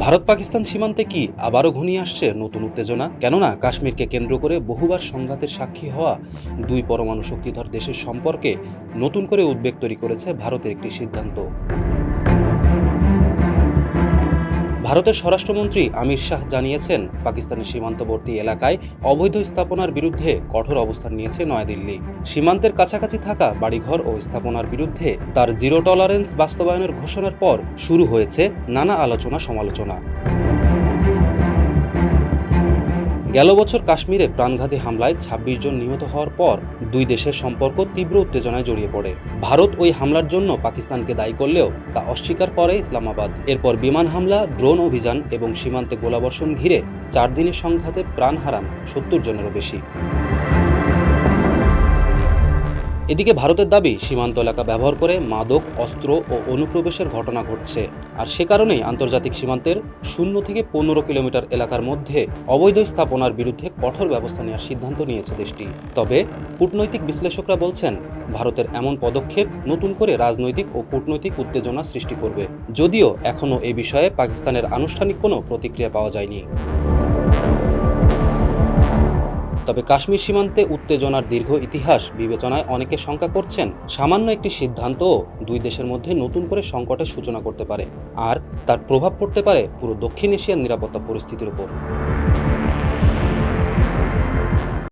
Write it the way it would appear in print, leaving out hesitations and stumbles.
ভারত পাকিস্তান সীমান্তে কি আবারও ঘনিয়ে আসছে নতুন উত্তেজনা? কেননা কাশ্মীরকে কেন্দ্র করে বহুবার সংঘাতের সাক্ষী হওয়া দুই পরমাণু শক্তিধর দেশের সম্পর্কে নতুন করে উদ্বেগ তৈরি করেছে ভারতের একটি সিদ্ধান্ত। ভারতের স্বরাষ্ট্রমন্ত্রী আমির শাহ জানিয়েছেন, পাকিস্তানের সীমান্তবর্তী এলাকায় অবৈধ স্থাপনার বিরুদ্ধে কঠোর অবস্থান নিয়েছে নয়াদিল্লি। সীমান্তের কাছাকাছি থাকা বাড়িঘর ও স্থাপনার বিরুদ্ধে তার জিরো টলারেন্স বাস্তবায়নের ঘোষণার পর শুরু হয়েছে নানা আলোচনা সমালোচনা। গেল বছর কাশ্মীরে প্রাণঘাতী হামলায় ২৬ জন নিহত হওয়ার পর দুই দেশের সম্পর্ক তীব্র উত্তেজনায় জড়িয়ে পড়ে। ভারত ওই হামলার জন্য পাকিস্তানকে দায়ী করলেও তা অস্বীকার করে ইসলামাবাদ। এরপর বিমান হামলা, ড্রোন অভিযান এবং সীমান্তে গোলাবর্ষণ ঘিরে ৪ দিনের সংঘাতে প্রাণ হারান ৭০ জনেরও বেশি। এদিকে ভারতের দাবি, সীমান্ত এলাকা ব্যবহার করে মাদক, অস্ত্র ও অনুপ্রবেশের ঘটনা ঘটছে। আর সে কারণেই আন্তর্জাতিক সীমান্তের ০ থেকে ১৫ কিলোমিটার এলাকার মধ্যে অবৈধ স্থাপনার বিরুদ্ধে কঠোর ব্যবস্থা নেওয়ার সিদ্ধান্ত নিয়েছে দেশটি। তবে কূটনৈতিক বিশ্লেষকরা বলছেন, ভারতের এমন পদক্ষেপ নতুন করে রাজনৈতিক ও কূটনৈতিক উত্তেজনা সৃষ্টি করবে, যদিও এখনও এ বিষয়ে পাকিস্তানের আনুষ্ঠানিক কোনো প্রতিক্রিয়া পাওয়া যায়নি। তবে কাশ্মীর সীমান্তে উত্তেজনার দীর্ঘ ইতিহাস বিবেচনায় অনেকে শঙ্কা করছেন, সামান্য একটি সিদ্ধান্তও দুই দেশের মধ্যে নতুন করে সংকটের সূচনা করতে পারে, আর তার প্রভাব পড়তে পারে পুরো দক্ষিণ এশিয়ার নিরাপত্তা পরিস্থিতির উপর।